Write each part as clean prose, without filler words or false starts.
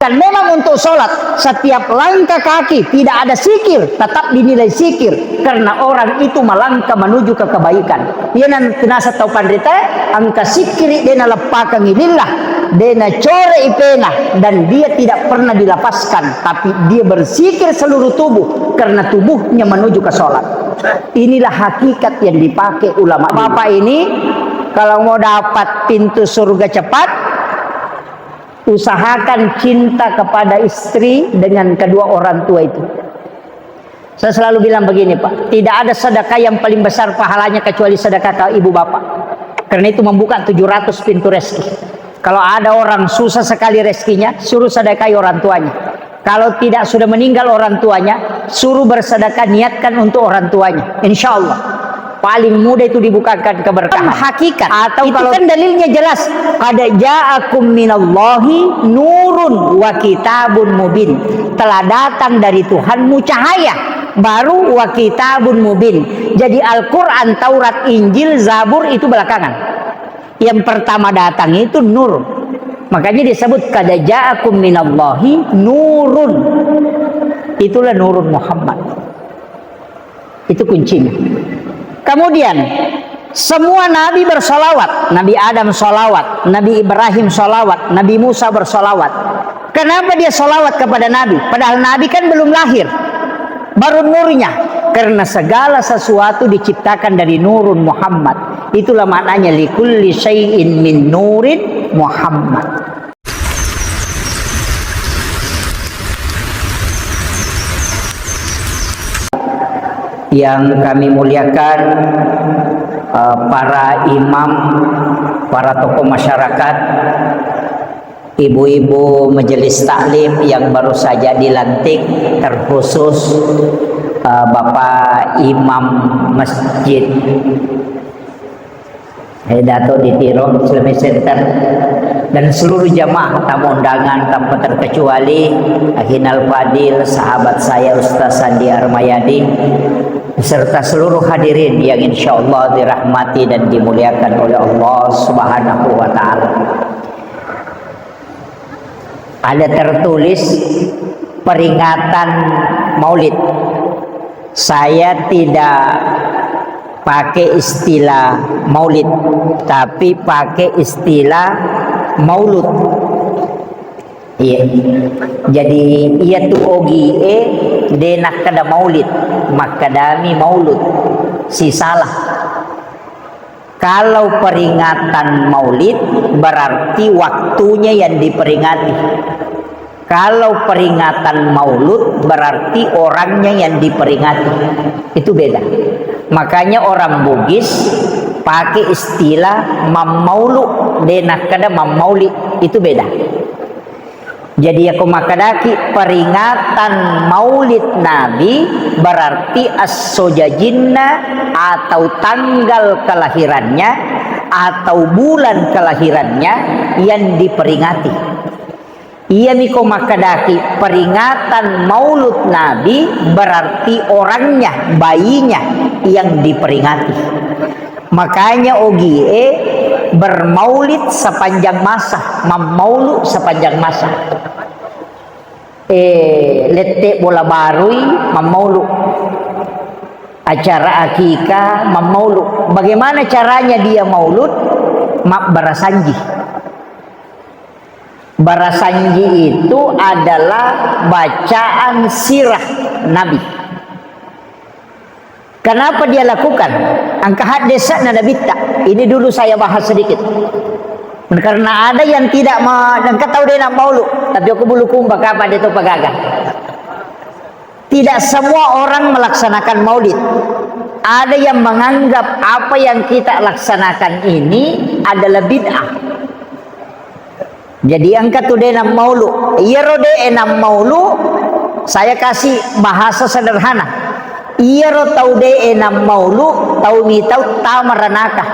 Dan memang untuk sholat, setiap langkah kaki tidak ada sikir, tetap dinilai sikir. Karena orang itu melangkah menuju ke kebaikan. Ia nanti nasa tau pandrita, angka sikiri dena lepakang ilillah, dena core ipena. Dan dia tidak pernah dilapaskan, tapi dia bersikir seluruh tubuh, karena tubuhnya menuju ke sholat. Inilah hakikat yang dipakai ulama. Bapak ini, kalau mau dapat pintu surga cepat, usahakan cinta kepada istri dengan kedua orang tua itu. Saya selalu bilang begini Pak, tidak ada sedekah yang paling besar pahalanya kecuali sedekah ke ibu bapak. Karena itu membuka 700 pintu rezeki. Kalau ada orang susah sekali rezekinya, suruh sedekahi orang tuanya. Kalau tidak sudah meninggal orang tuanya, suruh bersedekah, niatkan untuk orang tuanya. Insya Allah paling mudah itu dibukakan keberkahan. Hakikat atau itu kalau kan dalilnya jelas, ada ja'akum minallahi nurun wa kitabun mubin, telah datang dari Tuhanmu cahaya baru wa kitabun mubin. Jadi Al-Quran, Taurat, Injil, Zabur itu belakangan. Yang pertama datang itu nur. Makanya disebut kada ja'akum minallahi nurun. Itulah nurun Muhammad. Itu kuncinya. Kemudian semua nabi bersolawat. Nabi Adam solawat, Nabi Ibrahim solawat, Nabi Musa bersolawat. Kenapa dia solawat kepada nabi? Padahal nabi kan belum lahir, baru nurnya. Karena segala sesuatu diciptakan dari nurun Muhammad. Itulah maknanya likulli syai'in min nurin Muhammad. Yang kami muliakan, para imam, para tokoh masyarakat, ibu-ibu majelis taklim yang baru saja dilantik, terkhusus Bapak Imam Masjid Dato di Tiro Islamic Center, dan seluruh jamaah tamu undangan tanpa terkecuali Ahinal Fadil, sahabat saya Ustaz Sandi Armayadi, serta seluruh hadirin yang insya Allah dirahmati dan dimuliakan oleh Allah Subhanahu wa Ta'ala. Ada tertulis peringatan Maulid. Saya tidak pakai istilah Maulid, tapi pakai istilah Maulud. Iya. Jadi ia tu ogi denak kada Maulid, makadami Maulud. Si salah. Kalau peringatan Maulid berarti waktunya yang diperingati. Kalau peringatan Maulud berarti orangnya yang diperingati. Itu beda. Makanya orang Bugis pakai istilah mamaulu denak kada mamauli, itu beda. Jadi aku makadaki peringatan Maulid Nabi berarti as-sojajinna atau tanggal kelahirannya atau bulan kelahirannya yang diperingati. Ia miko makadaki peringatan Maulud Nabi berarti orangnya, bayinya yang diperingati. Makanya ogie bermaulid sepanjang masa, mamaulu sepanjang masa. Lete bola barui mamaulu, acara akikah mamaulu. Bagaimana caranya dia maulud? Mak barasanji. Barasanji itu adalah bacaan sirah Nabi. Kenapa dia lakukan? Angka hadisa nada bitta. Ini dulu saya bahas sedikit. Karena ada yang tidak dan tahu dia nak maulud, tapi aku bulu kumbak apa dia tu pagaga. Tidak semua orang melaksanakan maulid. Ada yang menganggap apa yang kita laksanakan ini adalah bid'ah. Jadi angkat tu dia nak maulud. Ia rode enam maulud. Saya kasih bahasa sederhana. Ia ro tau de enam maulud, tau mi tau tamaranaka.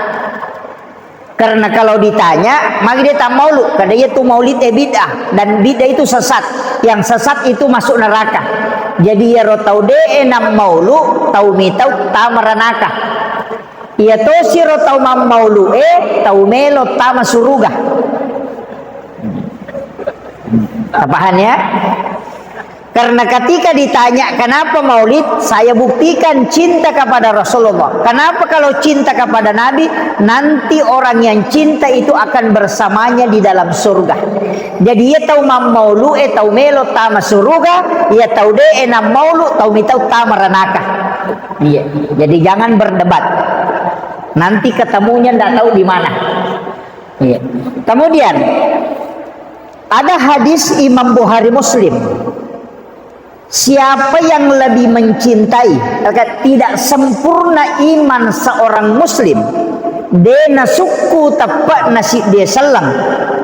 Karena kalau ditanya, maka dia tak maulud. Karena dia tu maulid bid'ah, dan bid'ah itu sesat. Yang sesat itu masuk neraka. Jadi ia ro tau de enam maulud, tau mi tau tamaranaka. Ia to si ro tau mam maulud tau melo tama suruga. Paham ya? Karena ketika ditanya kenapa maulid, saya buktikan cinta kepada Rasulullah. Kenapa kalau cinta kepada Nabi, nanti orang yang cinta itu akan bersamanya di dalam surga. Jadi ia tahu maulu tahu melo tama surga, ia tahu de enam maulu tahu mitau tama ranaka. Iya. Jadi jangan berdebat. Nanti ketemunya tidak tahu di mana. Iya. Kemudian ada hadis Imam Bukhari Muslim. Siapa yang lebih mencintai, tidak sempurna iman seorang muslim, dena suku tepat nasib dia selang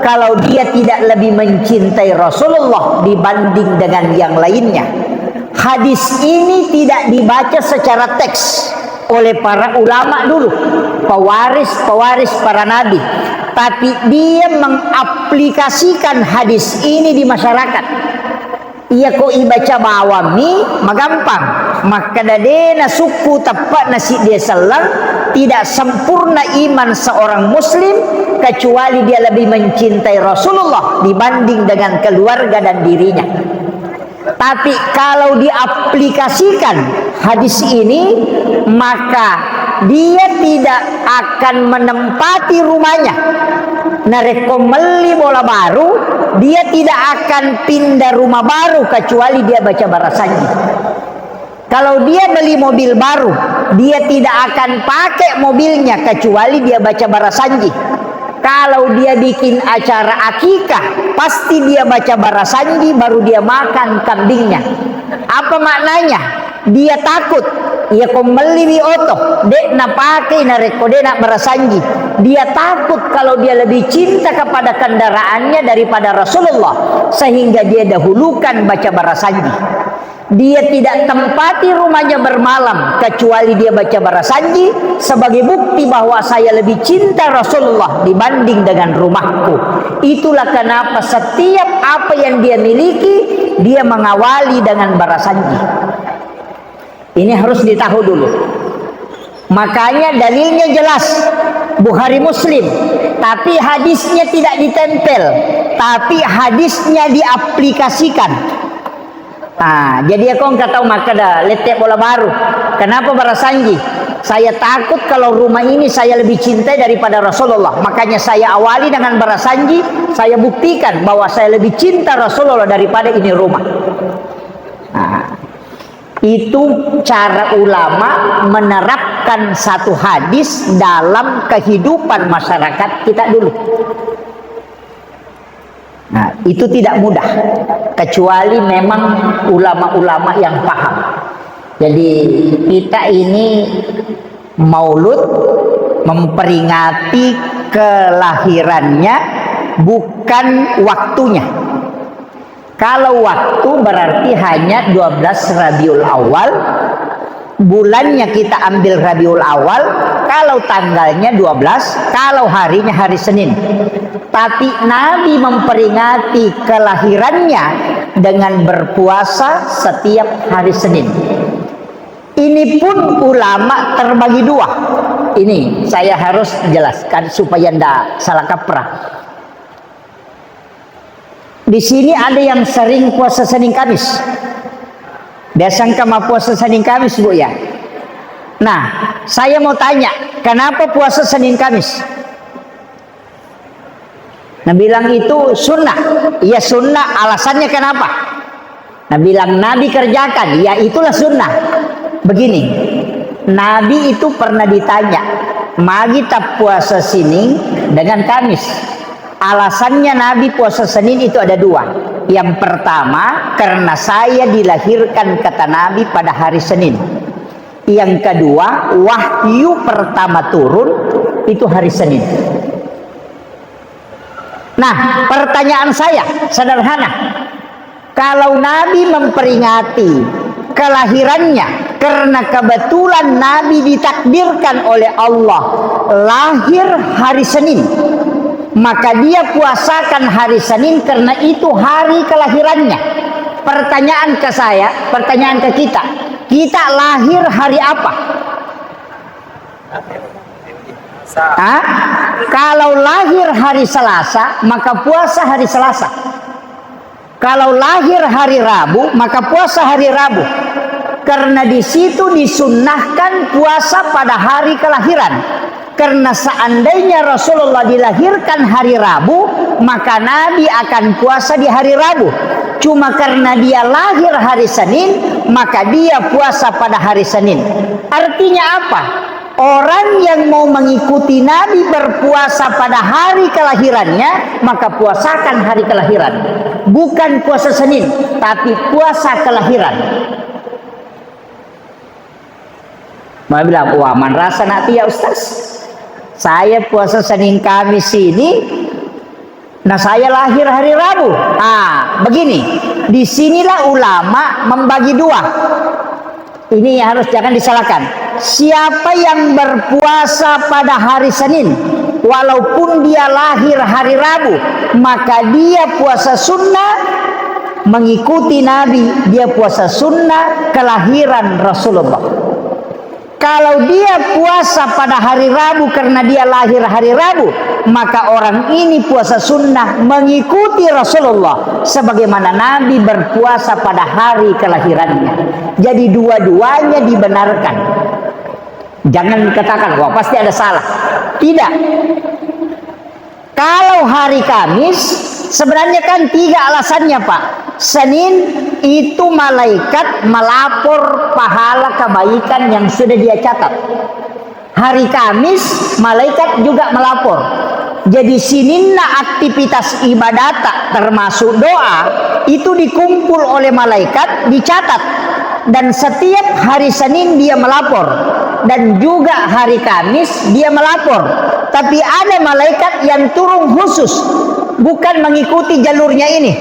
kalau dia tidak lebih mencintai Rasulullah dibanding dengan yang lainnya. Hadis ini tidak dibaca secara teks oleh para ulama dulu, pewaris para nabi, tapi dia mengaplikasikan hadis ini di masyarakat. Ia ko ibaca bawami magampang, maka dadena suku tepat nasi dia selang, tidak sempurna iman seorang muslim kecuali dia lebih mencintai Rasulullah dibanding dengan keluarga dan dirinya. Tapi kalau diaplikasikan hadis ini, maka dia tidak akan menempati rumahnya. Nareko meli bola baru, dia tidak akan pindah rumah baru kecuali dia baca barasanji. Kalau dia beli mobil baru, dia tidak akan pakai mobilnya kecuali dia baca barasanji. Kalau dia bikin acara akikah, pasti dia baca barasanji baru dia makan kambingnya. Apa maknanya? Dia takut. Ia komeli oto, dek na pakai na rekode na barasanji. Dia takut kalau dia lebih cinta kepada kendaraannya daripada Rasulullah, sehingga dia dahulukan baca barasanji. Dia tidak tempati rumahnya bermalam kecuali dia baca barasanji sebagai bukti bahwa saya lebih cinta Rasulullah dibanding dengan rumahku. Itulah kenapa setiap apa yang dia miliki dia mengawali dengan barasanji. Ini harus ditahu dulu. Makanya dalilnya jelas, Bukhari Muslim, tapi hadisnya tidak ditempel, tapi hadisnya diaplikasikan. Nah, jadi aku nggak tahu maka dah letek bola baru. Kenapa barasanji? Saya takut kalau rumah ini saya lebih cintai daripada Rasulullah. Makanya saya awali dengan barasanji. Saya buktikan bahwa saya lebih cinta Rasulullah daripada ini rumah. Nah, itu cara ulama menerapkan satu hadis dalam kehidupan masyarakat kita dulu. Nah, itu tidak mudah kecuali memang ulama-ulama yang paham. Jadi kita ini maulud memperingati kelahirannya, bukan waktunya. Kalau waktu berarti hanya 12 Rabiul Awal, bulannya kita ambil Rabiul Awal, kalau tanggalnya 12, kalau harinya hari Senin. Tapi Nabi memperingati kelahirannya dengan berpuasa setiap hari Senin. Ini pun ulama terbagi dua. Ini saya harus jelaskan supaya tidak salah kaprah. Di sini ada yang sering puasa Senin Kamis. Biasanya mah puasa Senin Kamis, Bu ya. Nah, saya mau tanya, kenapa puasa Senin Kamis? Nah, bilang itu sunnah. Ya sunnah, alasannya kenapa? Nah, bilang Nabi kerjakan. Ya itulah sunnah. Begini, Nabi itu pernah ditanya, magi tak puasa Senin dengan Kamis. Alasannya Nabi puasa Senin itu ada dua. Yang pertama, karena saya dilahirkan kata Nabi pada hari Senin. Yang kedua, wahyu pertama turun itu hari Senin. Nah, pertanyaan saya sederhana. Kalau Nabi memperingati kelahirannya karena kebetulan Nabi ditakdirkan oleh Allah lahir hari Senin, maka dia puasakan hari Senin karena itu hari kelahirannya. Pertanyaan ke saya, pertanyaan ke kita, kita lahir hari apa? Hah? Kalau lahir hari Selasa, maka puasa hari Selasa. Kalau lahir hari Rabu, maka puasa hari Rabu. Karena di situ disunnahkan puasa pada hari kelahiran. Karena seandainya Rasulullah dilahirkan hari Rabu, maka Nabi akan puasa di hari Rabu. Cuma karena dia lahir hari Senin, maka dia puasa pada hari Senin. Artinya apa? Orang yang mau mengikuti Nabi berpuasa pada hari kelahirannya, maka puasakan hari kelahiran. Bukan puasa Senin, tapi puasa kelahiran. Mau bilang, wah man rasa nanti ya Ustaz. Saya puasa Senin Kamis ini, nah saya lahir hari Rabu. Begini, disinilah ulama membagi dua. Ini yang harus jangan disalahkan. Siapa yang berpuasa pada hari Senin, walaupun dia lahir hari Rabu, maka dia puasa sunnah mengikuti Nabi. Dia puasa sunnah kelahiran Rasulullah. Kalau dia puasa pada hari Rabu karena dia lahir hari Rabu, maka orang ini puasa sunnah mengikuti Rasulullah sebagaimana Nabi berpuasa pada hari kelahirannya. Jadi dua-duanya dibenarkan. Jangan dikatakan, wah pasti ada salah. Tidak. Kalau hari Kamis, sebenarnya kan 3 alasannya Pak. Senin itu malaikat melapor pahala kebaikan yang sudah dia catat. Hari Kamis malaikat juga melapor. Jadi sininna aktivitas ibadat termasuk doa itu dikumpul oleh malaikat, dicatat. Dan setiap hari Senin dia melapor. Dan juga hari Kamis dia melapor. Tapi ada malaikat yang turun khusus, bukan mengikuti jalurnya ini.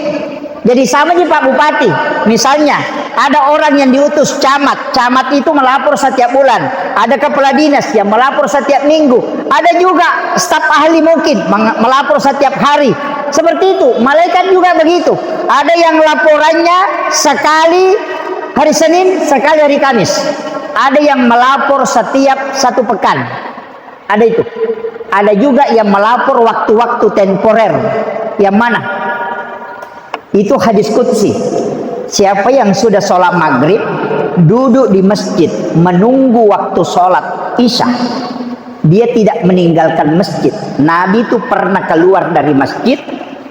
Jadi sama aja Pak Bupati. Misalnya ada orang yang diutus camat. Camat itu melapor setiap bulan. Ada kepala dinas yang melapor setiap minggu. Ada juga staf ahli mungkin melapor setiap hari. Seperti itu. Malaikat juga begitu. Ada yang laporannya sekali hari Senin, sekali hari Kamis. Ada yang melapor setiap 1 pekan. Ada itu. Ada juga yang melapor waktu-waktu temporer. Yang mana? Itu hadis qudsi. Siapa yang sudah sholat maghrib, duduk di masjid menunggu waktu sholat isya, dia tidak meninggalkan masjid. Nabi itu pernah keluar dari masjid,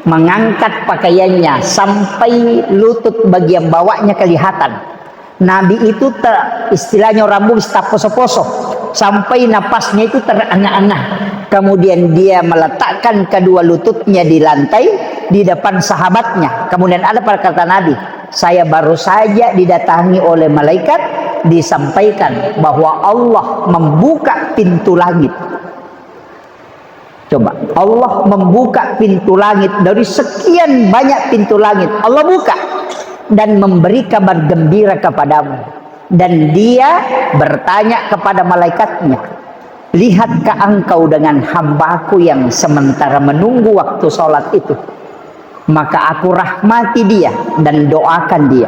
mengangkat pakaiannya sampai lutut bagian bawahnya kelihatan. Nabi itu istilahnya rambut tak poso-poso, sampai napasnya itu terengah-engah. Kemudian dia meletakkan kedua lututnya di lantai di depan sahabatnya. Kemudian ada kata Nabi, saya baru saja didatangi oleh malaikat, disampaikan bahwa Allah membuka pintu langit. Coba, Allah membuka pintu langit dari sekian banyak pintu langit. Allah buka dan memberi kabar gembira kepadamu. Dan dia bertanya kepada malaikatnya, lihatkah engkau dengan hambaku yang sementara menunggu waktu sholat itu? Maka aku rahmati dia dan doakan dia.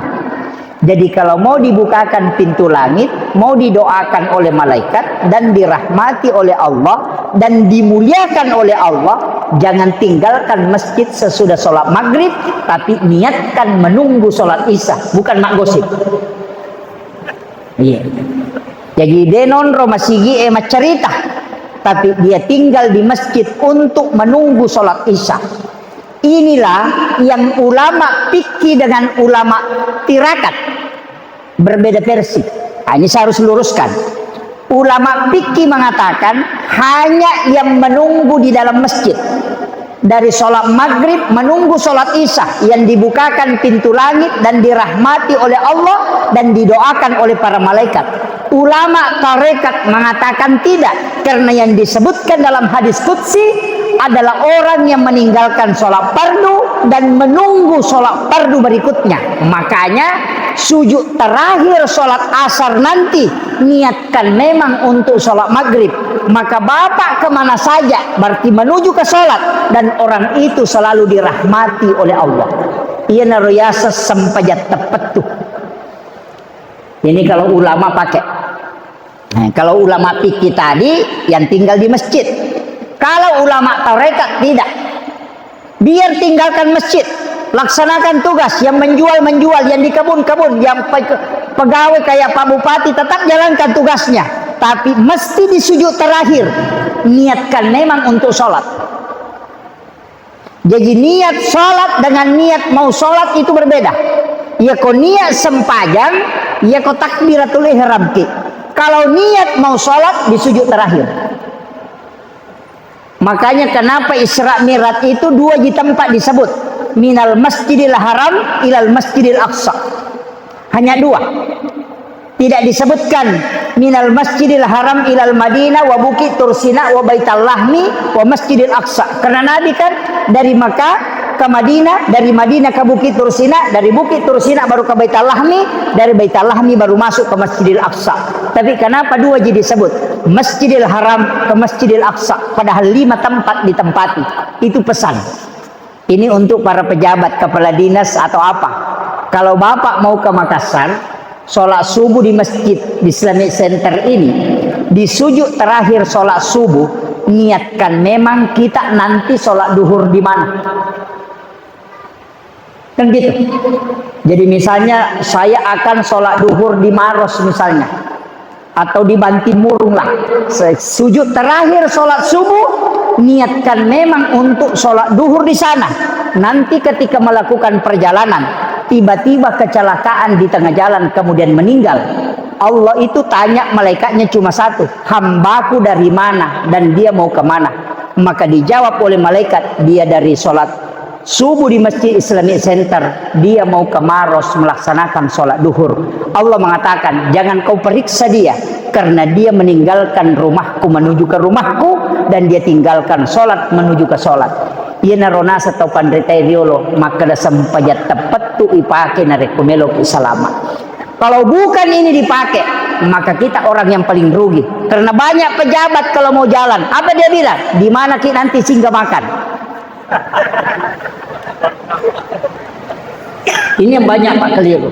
Jadi kalau mau dibukakan pintu langit, mau didoakan oleh malaikat dan dirahmati oleh Allah dan dimuliakan oleh Allah, jangan tinggalkan masjid sesudah sholat maghrib, tapi niatkan menunggu sholat isya, bukan mak gosip. Iya. Jadi denon Roma sigi emat cerita, tapi dia tinggal di masjid untuk menunggu sholat isya. Inilah yang ulama fikih dengan ulama tirakat berbeda versi. Ini saya harus luruskan. Ulama fikih mengatakan hanya yang menunggu di dalam masjid dari sholat maghrib menunggu sholat isya yang dibukakan pintu langit dan dirahmati oleh Allah dan didoakan oleh para malaikat. Ulama tarekat mengatakan tidak, karena yang disebutkan dalam hadis qudsi adalah orang yang meninggalkan sholat fardu dan menunggu sholat fardu berikutnya. Makanya sujud terakhir sholat asar nanti niatkan memang untuk sholat maghrib. Maka bapak kemana saja berarti menuju ke sholat, dan orang itu selalu dirahmati oleh Allah. Ia naruyasa sempajat tepat tuh. Ini kalau ulama pakai. Nah, kalau ulama fikih tadi yang tinggal di masjid. Kalau ulama tarekat tidak, biar tinggalkan masjid, laksanakan tugas. Yang menjual, yang di kebun-kebun, yang pegawai kayak Pak Bupati, tetap jalankan tugasnya. Tapi mesti di sujud terakhir niatkan memang untuk sholat. Jadi niat sholat dengan niat mau sholat itu berbeda. Ya kau niat sempajang, ya kau takbiratul ihram ki. Kalau niat mau sholat di sujud terakhir. Makanya kenapa Isra Mi'raj itu dua di tempat disebut. Minal Masjidil Haram ilal Masjidil Aqsa. Hanya dua. Tidak disebutkan minal Masjidil Haram ilal Madinah wa Bukit Tursina wa Baital Lahmi wa Masjidil Aqsa. Karena Nabi kan dari Makkah ke Madinah, dari Madinah ke Bukit Tursina, dari Bukit Tursina baru ke Baital Lahmi, dari Baital Lahmi baru masuk ke Masjidil Aqsa. Tapi kenapa dua jadi disebut? Masjidil Haram ke Masjidil Aqsa, padahal 5 tempat ditempati. Itu pesan. Ini untuk para pejabat, kepala dinas atau apa. Kalau Bapak mau ke Makassar, sholat subuh di masjid di Islamic Center ini, di sujud terakhir sholat subuh, niatkan memang kita nanti sholat duhur di mana. Kan gitu. Jadi misalnya saya akan sholat duhur di Maros misalnya, atau di Bantimurung lah. Sujud terakhir sholat subuh, niatkan memang untuk sholat duhur di sana. Nanti ketika melakukan perjalanan, tiba-tiba kecelakaan di tengah jalan kemudian meninggal, Allah itu tanya malaikatnya cuma satu, hambaku dari mana dan dia mau kemana? Maka dijawab oleh malaikat, dia dari sholat subuh di Masjid Islamic Center, dia mau ke Maros melaksanakan sholat duhur. Allah mengatakan, jangan kau periksa dia, karena dia meninggalkan rumahku menuju ke rumahku, dan dia tinggalkan sholat menuju ke sholat. Ia narona atau pandritai riolo, maka da sampajat tepat tu ipake na rekomelo ki salama. Kalau bukan ini dipakai, maka kita orang yang paling rugi. Karena banyak pejabat kalau mau jalan, apa dia bilang? Di mana ki nanti singgah makan? Ini yang banyak Pak keliru.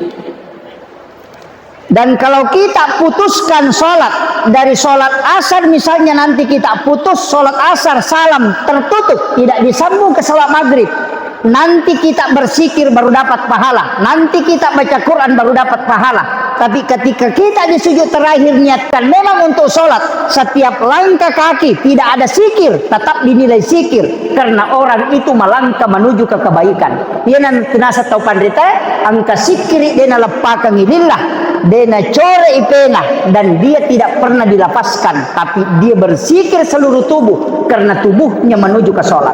Dan kalau kita putuskan sholat, dari sholat asar misalnya nanti kita putus sholat asar, salam tertutup, tidak disambung ke sholat maghrib, nanti kita bersikir baru dapat pahala, nanti kita baca Quran baru dapat pahala. Tapi ketika kita di sujud terakhir niatkan memang untuk sholat, setiap langkah kaki tidak ada sikir, tetap dinilai sikir, karena orang itu melangkah menuju ke kebaikan. Ia nanti nasa tau pandrita angka sikiri dena lepakang ilillah, dena core ipena, dan dia tidak pernah dilepaskan, tapi dia bersikir seluruh tubuh karena tubuhnya menuju ke sholat.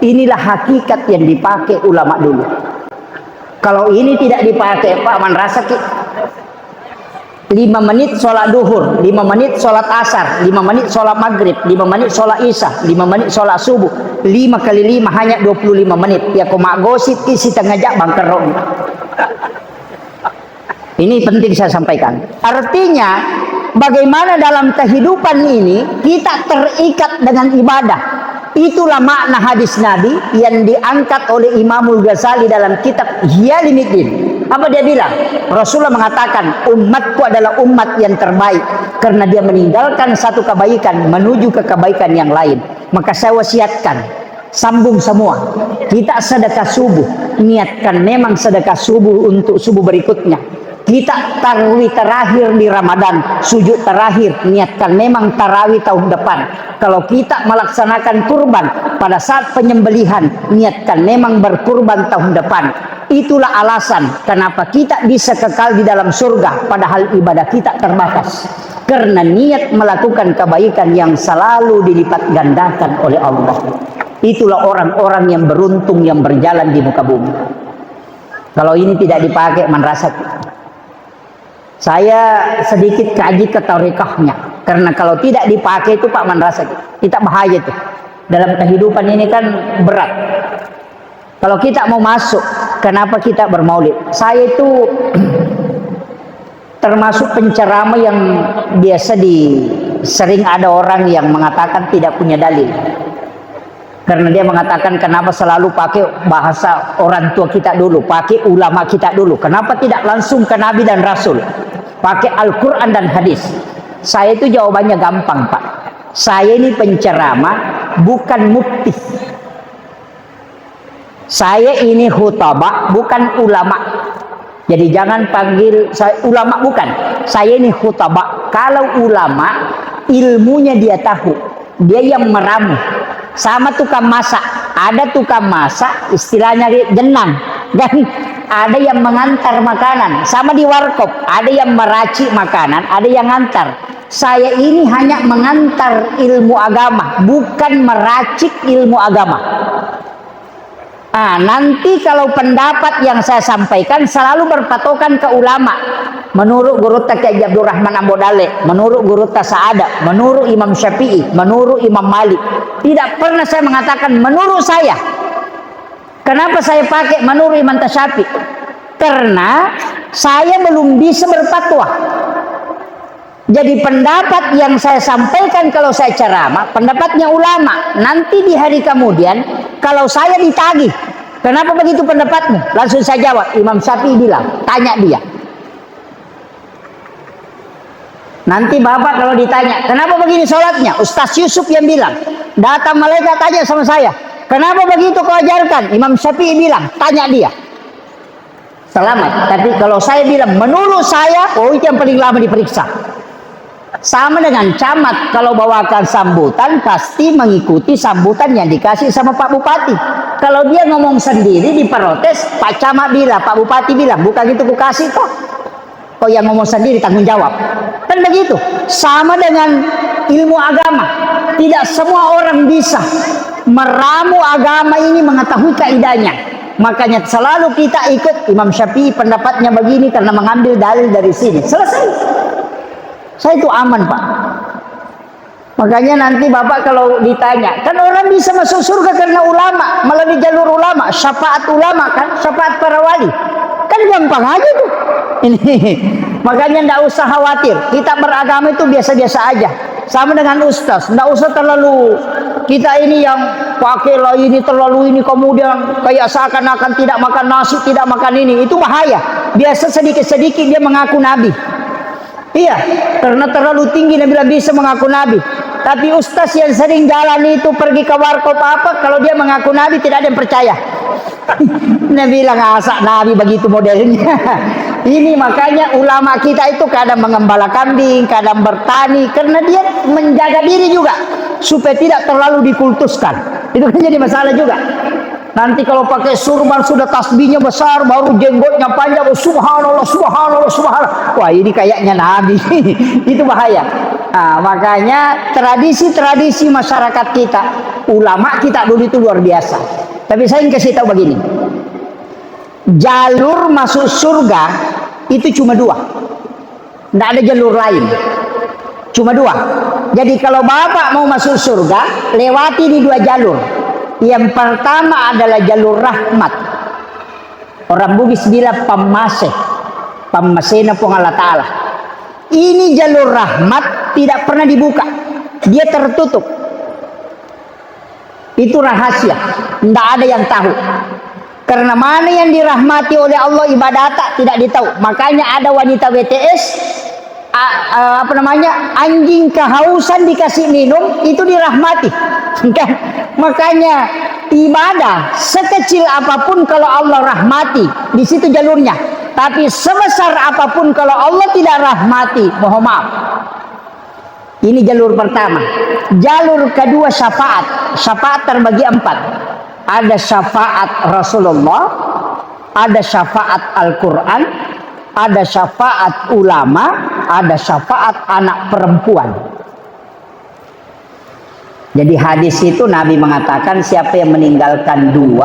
Inilah hakikat yang dipakai ulama dulu. Kalau ini tidak dipakai, Pak Man Rasaki, 5 menit sholat duhur, 5 menit sholat asar, 5 menit sholat maghrib, 5 menit sholat isya, 5 menit sholat subuh, 5 kali 5 hanya 25 menit. Ya komak gosip isi tengah jak bangker. Ini penting saya sampaikan. Artinya, bagaimana dalam kehidupan ini kita terikat dengan ibadah. Itulah makna hadis Nabi yang diangkat oleh Imamul Ghazali dalam kitab Ihya Ulumuddin. Apa dia bilang? Rasulullah mengatakan, umatku adalah umat yang terbaik karena dia meninggalkan satu kebaikan menuju ke kebaikan yang lain. Maka saya wasiatkan, sambung semua. Kita sedekah subuh, niatkan memang sedekah subuh untuk subuh berikutnya. Kita tarawih terakhir di Ramadan, sujud terakhir, niatkan memang tarawih tahun depan. Kalau kita melaksanakan kurban pada saat penyembelihan, niatkan memang berkurban tahun depan. Itulah alasan kenapa kita bisa kekal di dalam surga, padahal ibadah kita terbatas. Karena niat melakukan kebaikan yang selalu dilipat gandakan oleh Allah. Itulah orang-orang yang beruntung yang berjalan di muka bumi. Kalau ini tidak dipakai, merasa saya sedikit kaji ke tarekahnya, karena kalau tidak dipakai itu Pak Manrasa kita bahaya itu. Dalam kehidupan ini kan berat. Kalau kita mau masuk, kenapa kita bermaulid? Saya itu termasuk penceramah yang biasa sering ada orang yang mengatakan tidak punya dalil. Karena dia mengatakan kenapa selalu pakai bahasa orang tua kita dulu, pakai ulama kita dulu. Kenapa tidak langsung ke Nabi dan Rasul? Pakai Al-Quran dan hadis. Saya itu jawabannya gampang, Pak. Saya ini penceramah, bukan mufti. Saya ini khutbah, bukan ulama. Jadi jangan panggil saya ulama, bukan. Saya ini khutbah. Kalau ulama, ilmunya dia tahu. Dia yang meramu. Sama tukang masak. Ada tukang masak, istilahnya jenang. Dan ada yang mengantar makanan. Sama di warkop, ada yang meracik makanan, ada yang ngantar. Saya ini hanya mengantar ilmu agama, bukan meracik ilmu agama. Nah, nanti kalau pendapat yang saya sampaikan selalu berpatokan ke ulama. Menurut Guru Kiai Abdurrahman Ambodale, menurut Guru Sa'adat, menurut Imam Syafi'i, menurut Imam Malik. Tidak pernah saya mengatakan menurut saya. Kenapa saya pakai menurut Imam Syafi'i? Karena saya belum bisa berfatwa. Jadi pendapat yang saya sampaikan kalau saya ceramah, pendapatnya ulama. Nanti di hari kemudian, kalau saya ditagih, kenapa begitu pendapatmu? Langsung saya jawab, Imam Syafi'i bilang, tanya dia. Nanti bapak kalau ditanya, kenapa begini sholatnya? Ustaz Yusuf yang bilang, datang malaikat tanya sama saya, kenapa begitu kau ajarkan? Imam Syafi'i bilang, tanya dia. Selamat. Tapi kalau saya bilang, menurut saya, oh itu yang paling lama diperiksa. Sama dengan camat, kalau bawakan sambutan pasti mengikuti sambutan yang dikasih sama Pak Bupati. Kalau dia ngomong sendiri diprotes, Pak Camat bilang, Pak Bupati bilang, bukan itu ku kasih kok. Kau yang ngomong sendiri tanggung jawab. Kan begitu. Sama dengan ilmu agama. Tidak semua orang bisa meramu agama ini, mengetahui kaidahnya. Makanya selalu kita ikut Imam Syafi'i pendapatnya begini karena mengambil dalil dari sini. Selesai. Saya itu aman, Pak. Makanya nanti Bapak kalau ditanya, kan orang bisa masuk surga karena ulama, melalui jalur ulama, syafaat ulama kan, syafaat para wali. Kan gampang aja tuh. Ini. Makanya enggak usah khawatir. Kita beragama itu biasa-biasa aja. Sama dengan ustaz, enggak usah terlalu kita ini yang pakailah ini terlalu ini kemudian kayak seakan-akan tidak makan nasi, tidak makan ini. Itu bahaya. Biasa sedikit-sedikit dia mengaku nabi. Iya, karena terlalu tinggi Nabi bisa mengaku Nabi. Tapi ustaz yang sering jalan itu pergi ke warkop apa, kalau dia mengaku Nabi tidak ada yang percaya. Nabi bilang asak Nabi begitu modelnya. Ini makanya ulama kita itu kadang mengembala kambing, kadang bertani, karena dia menjaga diri juga supaya tidak terlalu dikultuskan. Itu kan jadi masalah juga. Nanti kalau pakai surban sudah tasbihnya besar, baru jenggotnya panjang, oh, subhanallah, subhanallah, subhanallah. Wah ini kayaknya Nabi. Itu bahaya. Nah, makanya tradisi-tradisi masyarakat kita, ulama kita dulu itu luar biasa. Tapi saya ingin kasih tahu begini. Jalur masuk surga itu cuma dua. Tidak ada jalur lain. Cuma dua. Jadi kalau Bapak mau masuk surga, lewati di dua jalur. Yang pertama adalah jalur rahmat. Orang Bugis bilang pamaseh, pamasena pun Allah Ta'ala. Ini jalur rahmat tidak pernah dibuka. Dia tertutup. Itu rahasia. Tidak ada yang tahu. Karena mana yang dirahmati oleh Allah ibadah tidak ditahu. Makanya ada wanita WTS, anjing kehausan dikasih minum, itu dirahmati. Makanya ibadah sekecil apapun kalau Allah rahmati, di situ jalurnya. Tapi sebesar apapun kalau Allah tidak rahmati, mohon maaf. Ini jalur pertama. Jalur kedua syafaat. Syafaat terbagi 4. Ada syafaat Rasulullah, ada syafaat Al-Quran, ada syafaat ulama, ada syafaat anak perempuan. Jadi hadis itu Nabi mengatakan siapa yang meninggalkan 2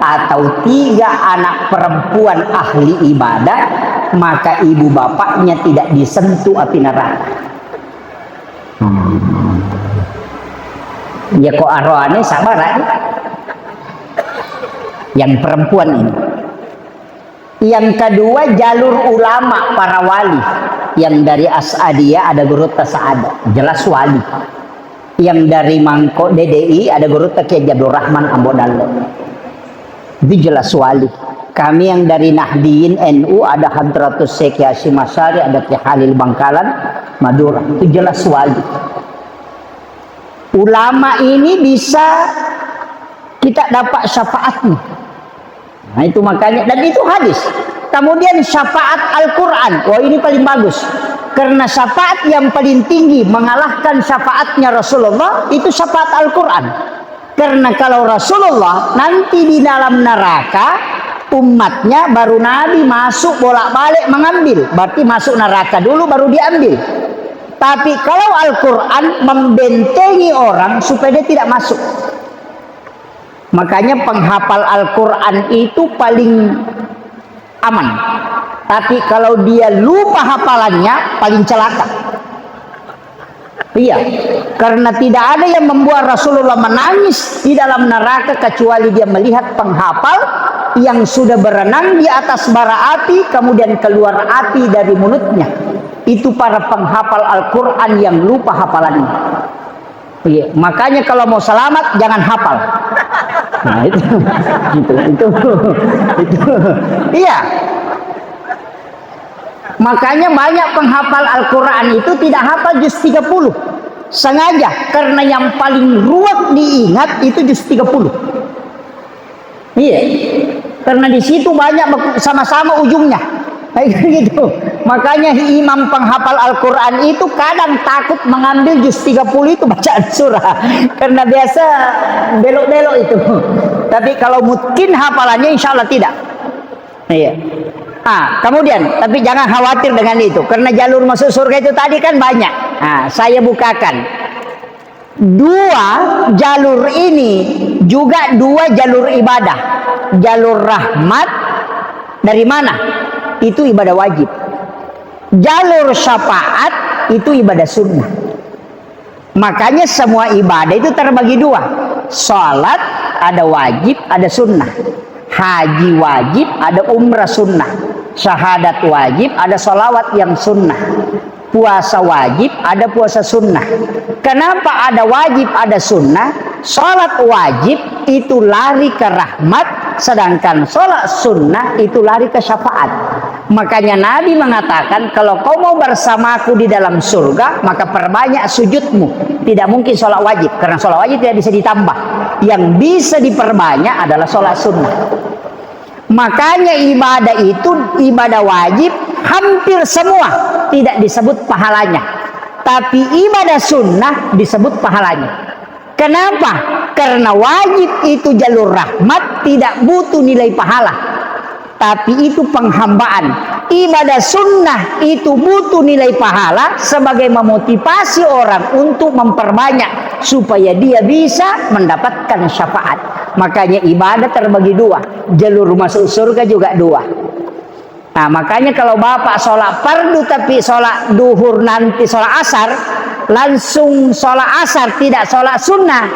atau 3 anak perempuan ahli ibadah, maka ibu bapaknya tidak disentuh api neraka. Ya kok arwahnya sabar aja. Yang perempuan ini. Yang kedua jalur ulama para wali. Yang dari As'adiyah ada Guru Sa'adat, jelas wali. Yang dari Mangko DDI ada Guru Kiai Abdurrahman Ambodale, itu jelas wali. Kami yang dari Nahdiyin NU ada Hadratus Syekh Hasyim Asy'ari, ada Kiai Halil Bangkalan Madura, itu jelas wali. Ulama ini bisa kita dapat syafaatnya. Nah itu makanya, dan itu hadis. Kemudian syafaat Al-Quran, wah ini paling bagus. Karena syafaat yang paling tinggi mengalahkan syafaatnya Rasulullah itu syafaat Al-Quran. Karena kalau Rasulullah nanti di dalam neraka, umatnya baru Nabi masuk bolak-balik mengambil, berarti masuk neraka dulu baru diambil. Tapi kalau Al-Quran membentengi orang supaya dia tidak masuk. Makanya penghafal Al-Quran itu paling aman. Tapi kalau dia lupa hafalannya, paling celaka. Iya, karena tidak ada yang membuat Rasulullah menangis di dalam neraka kecuali dia melihat penghafal yang sudah berenang di atas bara api, kemudian keluar api dari mulutnya. Itu para penghafal Al-Quran yang lupa hafalannya. Iya, makanya kalau mau selamat jangan hafal. Nah itu, iya. Makanya banyak penghafal Al-Quran itu tidak hafal juz 30. Sengaja, karena yang paling ruwet diingat itu juz 30. Iya. Karena di situ banyak sama-sama ujungnya. Kayak gitu. Makanya imam penghafal Al-Quran itu kadang takut mengambil juz 30 itu bacaan surah. Karena biasa belok-belok itu. Tapi kalau mungkin hafalannya insya Allah tidak. Iya. Kemudian, tapi jangan khawatir dengan itu. Karena jalur masuk surga itu tadi kan banyak. Saya bukakan. Dua jalur ini juga dua jalur ibadah. Jalur rahmat dari mana? Itu ibadah wajib. Jalur syafaat itu ibadah sunnah. Makanya semua ibadah itu terbagi dua. Salat ada wajib, ada sunnah. Haji wajib, ada umrah sunnah. Syahadat wajib, ada sholawat yang sunnah. Puasa wajib, ada puasa sunnah. Kenapa ada wajib, ada sunnah? Sholat wajib itu lari ke rahmat, sedangkan sholat sunnah itu lari ke syafaat. Makanya Nabi mengatakan, kalau kau mau bersamaku di dalam surga, maka perbanyak sujudmu. Tidak mungkin sholat wajib, karena sholat wajib tidak bisa ditambah. Yang bisa diperbanyak adalah sholat sunnah. Makanya ibadah itu, ibadah wajib hampir semua tidak disebut pahalanya, tapi ibadah sunnah disebut pahalanya. Kenapa? Karena wajib itu jalur rahmat, tidak butuh nilai pahala, tapi itu penghambaan. Ibadah sunnah itu butuh nilai pahala sebagai memotivasi orang untuk memperbanyak supaya dia bisa mendapatkan syafaat. Makanya ibadah terbagi dua, jalur masuk surga juga dua. Nah makanya kalau bapak sholat fardu tapi sholat duhur nanti sholat asar, langsung sholat asar tidak sholat sunnah,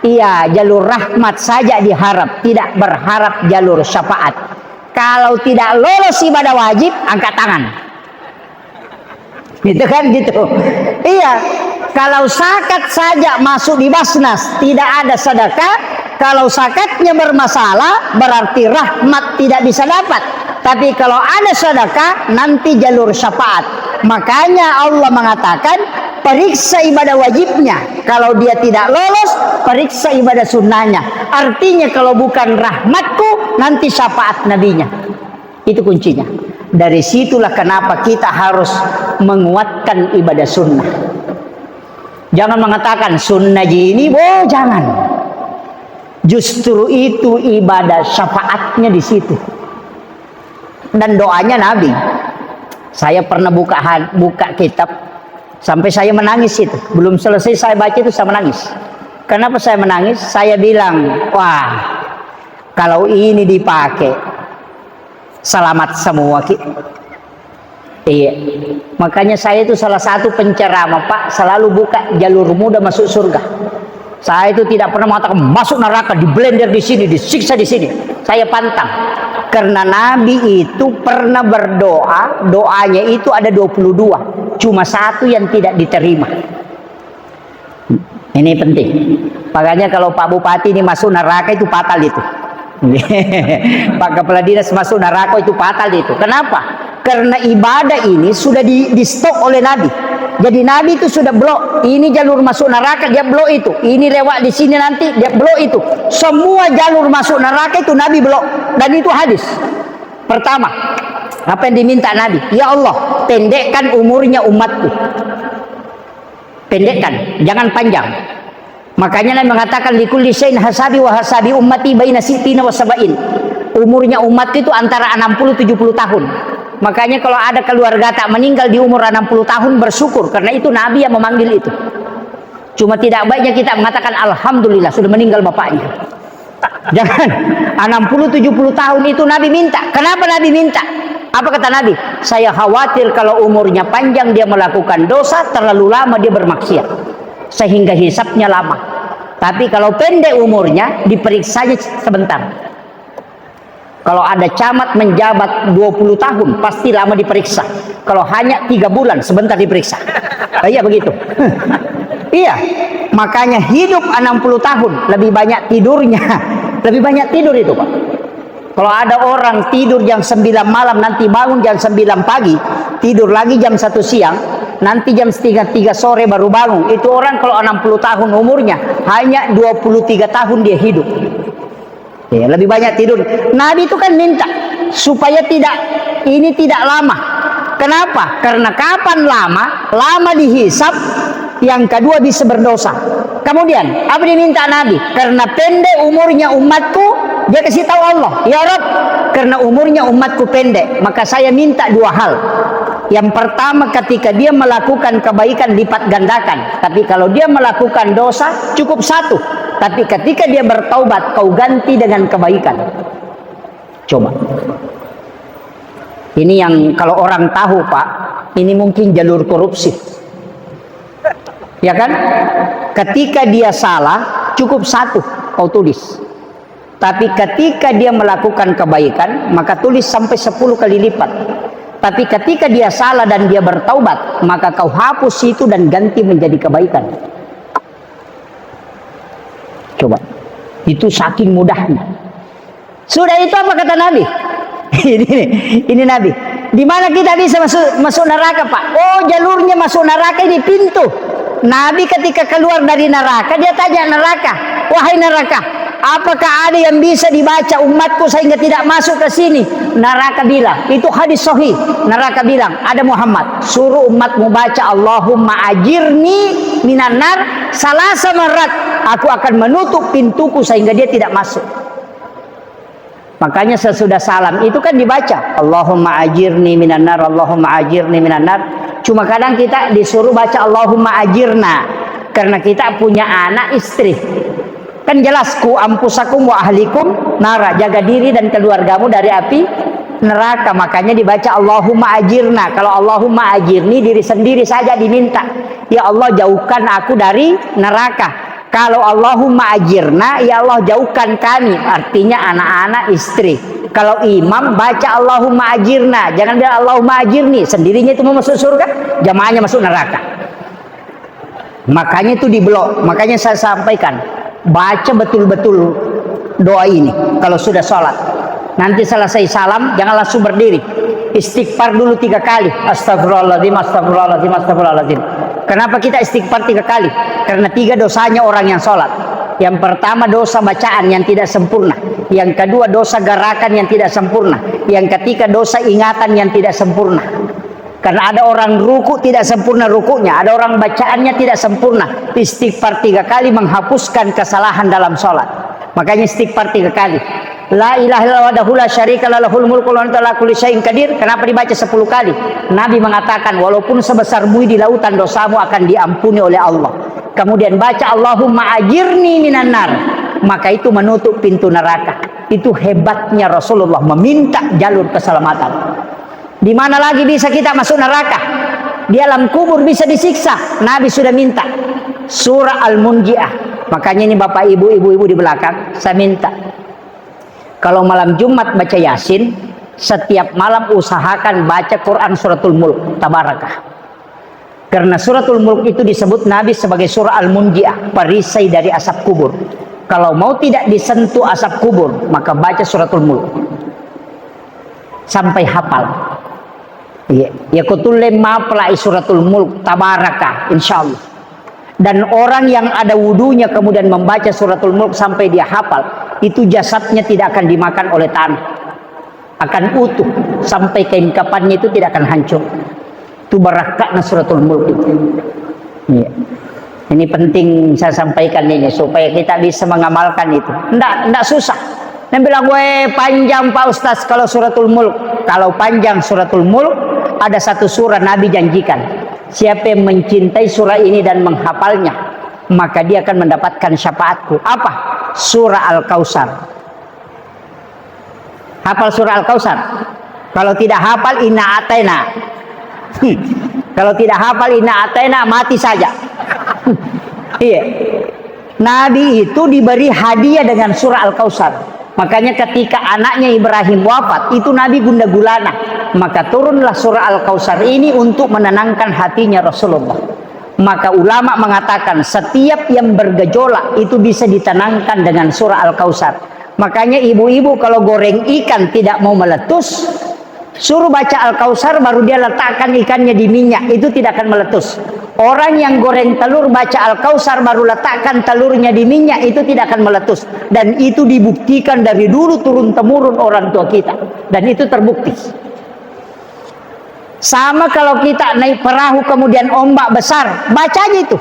iya jalur rahmat saja diharap, tidak berharap jalur syafaat. Kalau tidak lolos ibadah wajib, angkat tangan. Gitu kan gitu. Iya. Kalau zakat saja masuk di basnas, tidak ada sedekah. Kalau zakatnya bermasalah, berarti rahmat tidak bisa dapat. Tapi kalau ada sedekah, nanti jalur syafaat. Makanya Allah mengatakan, periksa ibadah wajibnya. Kalau dia tidak lolos, periksa ibadah sunnahnya. Artinya kalau bukan rahmatku, nanti syafaat nabinya. Itu kuncinya. Dari situlah kenapa kita harus menguatkan ibadah sunnah. Jangan mengatakan sunnah ini, oh jangan. Justru itu ibadah syafaatnya di situ. Dan doanya Nabi. Saya pernah buka kitab sampai saya menangis itu. Belum selesai saya baca itu saya menangis. Kenapa saya menangis? Saya bilang, wah, kalau ini dipakai selamat semua kita. Iya. Makanya saya itu salah satu penceramah Pak, selalu buka jalur muda masuk surga. Saya itu tidak pernah mengatakan masuk neraka, diblender di sini, disiksa di sini. Saya pantang. Karena Nabi itu pernah berdoa, doanya itu ada 22. Cuma satu yang tidak diterima. Ini penting. Makanya kalau Pak Bupati ini masuk neraka itu fatal itu. Pak Kepala Dinas masuk neraka itu fatal itu. Kenapa? Karena ibadah ini sudah di stok oleh Nabi. Jadi Nabi itu sudah blok. Ini jalur masuk neraka, dia blok itu. Ini lewat di sini nanti, dia blok itu. Semua jalur masuk neraka itu Nabi blok. Dan itu hadis. Pertama, apa yang diminta Nabi? Ya Allah, pendekkan umurnya umatku. Pendekkan, jangan panjang. Makanya Nabi mengatakan likulli syai'in hasabi wa hasabi ummati baina sittina wa sab'in. Umurnya umat itu antara 60-70 tahun. Makanya kalau ada keluarga tak meninggal di umur 60 tahun bersyukur, karena itu Nabi yang memanggil itu. Cuma tidak baiknya kita mengatakan alhamdulillah sudah meninggal bapaknya. Jangan. 60-70 tahun itu Nabi minta. Kenapa Nabi minta? Apa kata Nabi? Saya khawatir kalau umurnya panjang dia melakukan dosa, terlalu lama dia bermaksiat, sehingga hisapnya lama. Tapi kalau pendek umurnya, diperiksanya sebentar. Kalau ada camat menjabat 20 tahun, pasti lama diperiksa. Kalau hanya 3 bulan, sebentar diperiksa. Iya begitu. Iya. Makanya hidup 60 tahun, lebih banyak tidurnya. Lebih banyak tidur itu, Pak. Kalau ada orang tidur jam 9 malam, nanti bangun jam 9 pagi, tidur lagi jam 1 siang, nanti jam setengah 3 sore baru bangun. Itu orang kalau 60 tahun umurnya, hanya 23 tahun dia hidup. Ya, lebih banyak tidur. Nabi itu kan minta supaya ini tidak lama. Kenapa? Karena kapan lama? Lama dihisap, yang kedua bisa berdosa. Kemudian apa diminta Nabi? Karena pendek umurnya umatku, dia kasih tahu Allah, ya Rabb, karena umurnya umatku pendek, maka saya minta 2 hal. Yang pertama, ketika dia melakukan kebaikan lipat gandakan. Tapi kalau dia melakukan dosa cukup 1. Tapi ketika dia bertaubat, kau ganti dengan kebaikan. Coba. Ini yang kalau orang tahu, Pak, ini mungkin jalur korupsi. Ya kan? Ketika dia salah, cukup 1 kau tulis. Tapi ketika dia melakukan kebaikan, maka tulis sampai 10 kali lipat. Tapi ketika dia salah dan dia bertaubat, maka kau hapus itu dan ganti menjadi kebaikan. Coba. Itu saking mudahnya. Sudah itu apa kata Nabi? ini Nabi. Di mana kita bisa masuk neraka, Pak? Oh, jalurnya masuk neraka ini pintu. Nabi ketika keluar dari neraka, dia tanya neraka, wahai neraka, apakah ada yang bisa dibaca umatku sehingga tidak masuk ke sini? Neraka bilang, itu hadis sahih. Neraka bilang, ada Muhammad, suruh umatmu baca Allahumma ajirni minan nar salasa marat. Aku akan menutup pintuku sehingga dia tidak masuk. Makanya sesudah salam itu kan dibaca Allahumma ajirni minan nar, Allahumma ajirni minan nar. Cuma kadang kita disuruh baca Allahumma ajirna karena kita punya anak istri. Kan jelas ku ampusakum wa ahlikum nara, jaga diri dan keluargamu dari api neraka. Makanya dibaca Allahumma ajirna. Kalau Allahumma ajirni, diri sendiri saja diminta, ya Allah jauhkan aku dari neraka. Kalau Allahumma ajirna, ya Allah jauhkan kami, artinya anak-anak, istri. Kalau imam baca Allahumma ajirna, jangan bilang Allahumma ajirni, sendirinya itu mau masuk surga, jamaahnya masuk neraka. Makanya itu diblok. Makanya saya sampaikan, baca betul-betul doa ini kalau sudah sholat. Nanti selesai salam jangan langsung berdiri, istighfar dulu 3 kali. Astagfirullahaladzim, astagfirullahaladzim, astagfirullahaladzim. Kenapa kita istighfar 3 kali? Karena 3 dosanya orang yang sholat. Yang pertama dosa bacaan yang tidak sempurna. Yang kedua dosa gerakan yang tidak sempurna. Yang ketiga dosa ingatan yang tidak sempurna. Karena ada orang ruku tidak sempurna rukunya, ada orang bacaannya tidak sempurna. Istighfar 3 kali menghapuskan kesalahan dalam sholat. Makanya istighfar 3 kali. La ilaha illallah wahdahu la syarika lahu lahul mulku wa huwa ala kulli syai'in qadir. Kenapa dibaca 10 kali? Nabi mengatakan walaupun sebesar buih di lautan, dosamu akan diampuni oleh Allah. Kemudian baca Allahumma ajirni minan nar, maka itu menutup pintu neraka. Itu hebatnya Rasulullah meminta jalur keselamatan. Di mana lagi bisa kita masuk neraka? Di alam kubur bisa disiksa. Nabi sudah minta surah Al-Munji'ah. Makanya ini bapak ibu di belakang, saya minta kalau malam Jumat baca Yasin, setiap malam usahakan baca Quran suratul Mulk, Tabarakah. Karena suratul Mulk itu disebut Nabi sebagai surah Al-Munji'ah, perisai dari asap kubur. Kalau mau tidak disentuh asap kubur, maka baca suratul Mulk sampai hafal. Ya kutulle mapla suratul mulk tabaraka insyaallah. Dan orang yang ada wudunya kemudian membaca suratul mulk sampai dia hafal, itu jasadnya tidak akan dimakan oleh tanah, akan utuh sampai kain kafannya itu tidak akan hancur. Itu barakahnya suratul mulk itu. Ya. Ini penting saya sampaikan ini supaya kita bisa mengamalkan itu. Nggak susah. Dan bilang, "Weh, panjang Pak Ustaz kalau suratul mulk." Kalau panjang suratul mulk, ada satu surah Nabi janjikan, siapa yang mencintai surah ini dan menghafalnya, maka dia akan mendapatkan syafaatku. Apa? Surah Al-Kautsar. Hafal surah Al-Kautsar? Kalau tidak hafal, inna atena. Kalau tidak hafal inna atena, mati saja. Iya. Nabi itu diberi hadiah dengan surah Al-Kautsar. Makanya ketika anaknya Ibrahim wafat, itu Nabi gundah gulana. Maka turunlah surah Al-Kautsar ini untuk menenangkan hatinya Rasulullah. Maka ulama mengatakan setiap yang bergejolak itu bisa ditenangkan dengan surah Al-Kautsar. Makanya ibu-ibu kalau goreng ikan tidak mau meletus, suruh baca Al-Kautsar baru dia letakkan ikannya di minyak, itu tidak akan meletus. Orang yang goreng telur baca Al-Kautsar baru letakkan telurnya di minyak, itu tidak akan meletus. Dan itu dibuktikan dari dulu turun-temurun orang tua kita. Dan itu terbukti. Sama kalau kita naik perahu kemudian ombak besar, baca aja itu.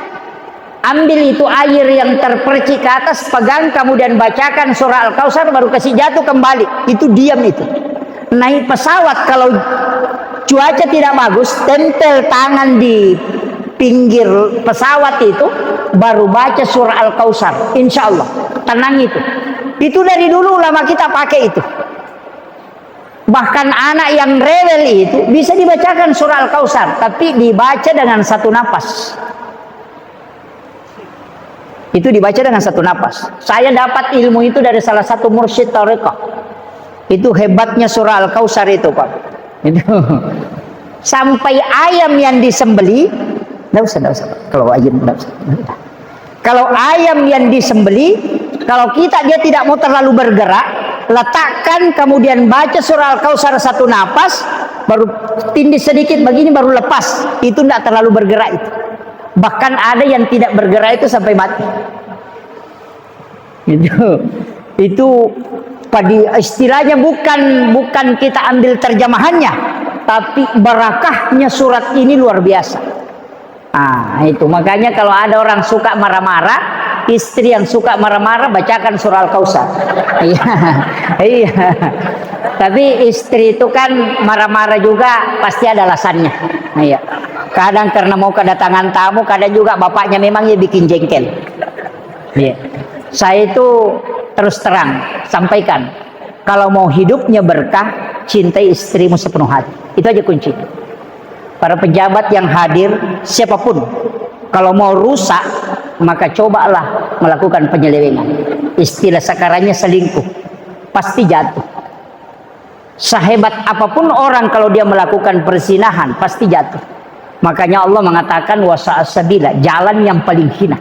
Ambil itu air yang terpercik ke atas, pegang kemudian bacakan surah Al-Kautsar baru kasih jatuh kembali. Itu diam itu. Naik pesawat kalau cuaca tidak bagus, tempel tangan di pinggir pesawat itu, baru baca surah Al-Kautsar. Insya Allah tenang itu. Itu dari dulu ulama kita pakai itu. Bahkan anak yang rewel itu bisa dibacakan surah Al-Kautsar, tapi dibaca dengan satu napas. Itu dibaca dengan satu napas. Saya dapat ilmu itu dari salah satu mursyid tarekat. Itu hebatnya surah Al-Kautsar itu, Pak. Itu sampai ayam yang disembeli, enggak usah. Kalau ayam enggak usah. Kalau ayam yang disembeli, kalau kita dia tidak mau terlalu bergerak, letakkan kemudian baca surah Al-Kautsar satu napas, baru tindih sedikit begini baru lepas. Itu tidak terlalu bergerak itu. Bahkan ada yang tidak bergerak itu sampai mati. Itu pada istilahnya bukan kita ambil terjemahannya, tapi barakahnya surat ini luar biasa. Itu makanya kalau ada orang suka marah-marah, istri yang suka marah-marah, bacakan surah Al-Kautsar. Iya. Tapi istri itu kan marah-marah juga pasti ada alasannya. Iya. Kadang karena mau kedatangan tamu, kadang juga bapaknya memang ya bikin jengkel. Iya. Saya itu terus terang sampaikan, kalau mau hidupnya berkah, cintai istrimu sepenuh hati. Itu aja kunci. Para pejabat yang hadir, siapapun, kalau mau rusak, maka cobalah melakukan penyelewengan. Istilah sekarangnya selingkuh, pasti jatuh. Sehebat apapun orang kalau dia melakukan perzinahan, pasti jatuh. Makanya Allah mengatakan wasa'asabila, jalan yang paling hina.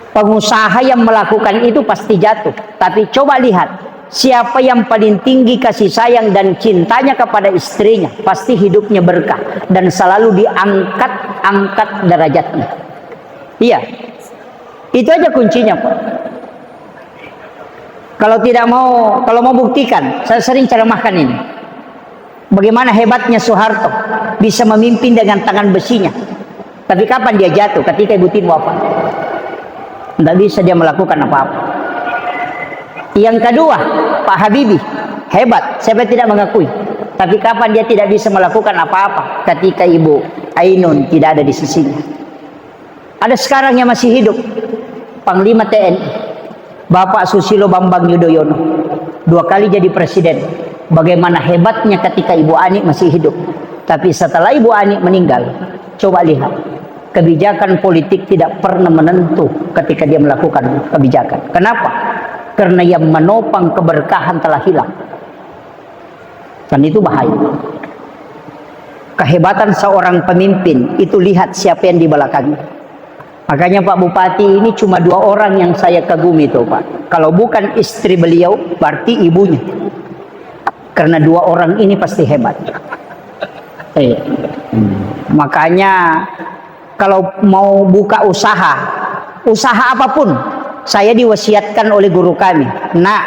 Pengusaha yang melakukan itu pasti jatuh. Tapi coba lihat, siapa yang paling tinggi kasih sayang dan cintanya kepada istrinya, pasti hidupnya berkah dan selalu diangkat derajatnya. Iya, itu aja kuncinya, Pak. Kalau mau buktikan, saya sering ceramahkan ini. Bagaimana hebatnya Soeharto bisa memimpin dengan tangan besinya. Tapi kapan dia jatuh? Ketika Ibu Tin wafat. Tidak bisa dia melakukan apa-apa. Yang kedua, Pak Habibie hebat, saya tidak mengakui. Tapi kapan dia tidak bisa melakukan apa-apa? Ketika Ibu Ainun tidak ada di sisinya. Ada sekarang yang masih hidup, Panglima TNI, Bapak Susilo Bambang Yudhoyono, 2 kali jadi presiden. Bagaimana hebatnya ketika Ibu Ani masih hidup. Tapi setelah Ibu Ani meninggal, coba lihat, kebijakan politik tidak pernah menentu ketika dia melakukan kebijakan. Kenapa? Karena yang menopang keberkahan telah hilang. Dan itu bahaya. Kehebatan seorang pemimpin itu lihat siapa yang di belakangnya. Makanya Pak Bupati ini cuma 2 orang yang saya kagumi tuh, Pak. Kalau bukan istri beliau, berarti ibunya. karena dua orang ini pasti hebat. Makanya kalau mau buka usaha apapun, saya diwasiatkan oleh guru kami, nah,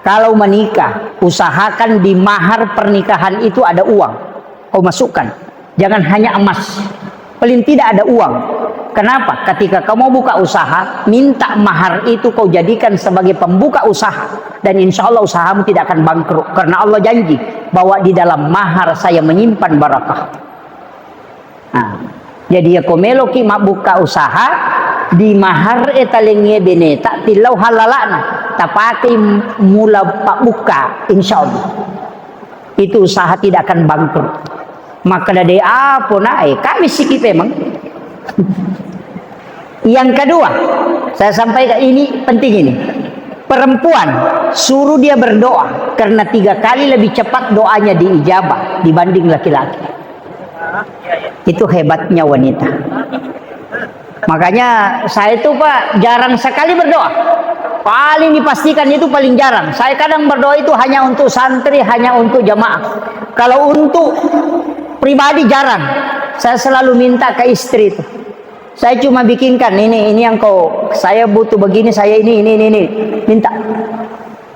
kalau menikah, usahakan di mahar pernikahan itu ada uang. Kau masukkan, jangan hanya emas. Paling tidak ada uang. Kenapa? Ketika kau mau buka usaha, minta mahar itu kau jadikan sebagai pembuka usaha. Dan insya Allah usahamu tidak akan bangkrut. Karena Allah janji bahwa di dalam mahar saya menyimpan barakah. Nah, jadi ya kau meloki mak buka usaha, di mahar etalengnya beneta tilau halalana. Tapati mula pak buka, insya Allah. Itu usaha tidak akan bangkrut. Maka dari apa kami sikit memang. Yang kedua, saya sampaikan ini penting ini. Perempuan suruh dia berdoa karena 3 kali lebih cepat doanya diijabah dibanding laki-laki. Itu hebatnya wanita. Makanya saya itu Pak jarang sekali berdoa. Paling dipastikan itu paling jarang. Saya kadang berdoa itu hanya untuk santri, hanya untuk jamaah. Kalau untuk pribadi jarang. Saya selalu minta ke istri itu. Saya cuma bikinkan ini yang saya butuh begini, saya ini minta.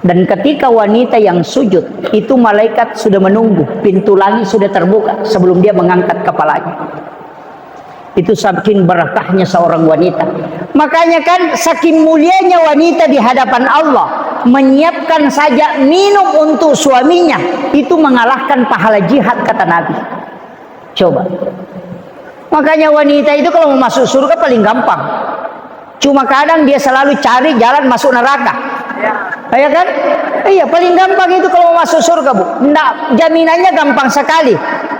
Dan ketika wanita yang sujud itu malaikat sudah menunggu, pintu langit sudah terbuka sebelum dia mengangkat kepalanya. Itu saking berkahnya seorang wanita. Makanya kan saking mulianya wanita di hadapan Allah, menyiapkan saja minum untuk suaminya itu mengalahkan pahala jihad, kata Nabi. Coba. Makanya wanita itu kalau mau masuk surga paling gampang. Cuma kadang dia selalu cari jalan masuk neraka. Ya kan? Iya, paling gampang itu kalau mau masuk surga, Bu. Nah, jaminannya gampang sekali.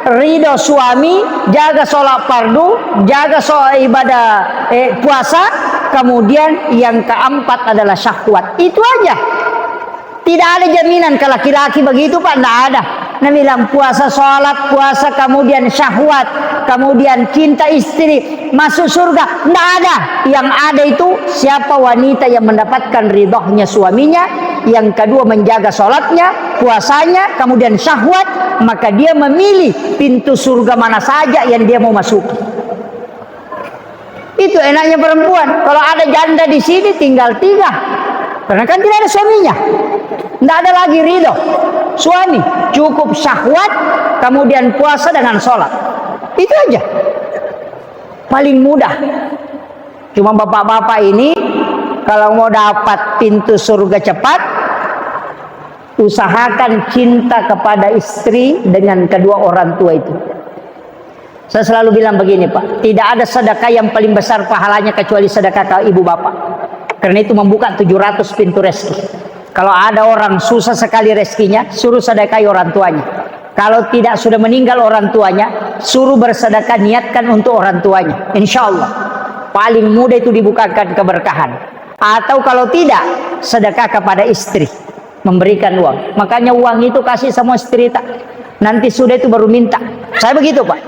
Ridho suami, jaga sholat fardu, jaga sholat ibadah puasa, kemudian yang keempat adalah syahwat. Itu aja. Tidak ada jaminan ke laki-laki begitu Pak, tidak ada. Nabi bilang puasa, sholat, puasa, kemudian syahwat, kemudian cinta istri, masuk surga. Tidak ada. Yang ada itu siapa wanita yang mendapatkan ridhonya suaminya, yang kedua menjaga sholatnya, puasanya, kemudian syahwat, maka dia memilih pintu surga mana saja yang dia mau masuk. Itu enaknya perempuan. Kalau ada janda di sini tinggal 3. Karena kan tidak ada suaminya. Tidak ada lagi ridho suami, cukup syahwat, kemudian puasa dengan sholat. Itu aja. Paling mudah. Cuma bapak-bapak ini kalau mau dapat pintu surga cepat, usahakan cinta kepada istri dengan kedua orang tua itu. Saya selalu bilang begini Pak, tidak ada sedekah yang paling besar pahalanya kecuali sedekah ke ibu bapak. Karena itu membuka 700 pintu rezeki. Kalau ada orang susah sekali rezekinya, suruh sedekahi orang tuanya. Kalau tidak sudah meninggal orang tuanya, suruh bersedekah, niatkan untuk orang tuanya. Insya Allah paling mudah itu dibukakan keberkahan. Atau kalau tidak, sedekah kepada istri, memberikan uang. Makanya uang itu kasih semua istri tak. Nanti sudah itu baru minta. Saya begitu Pak.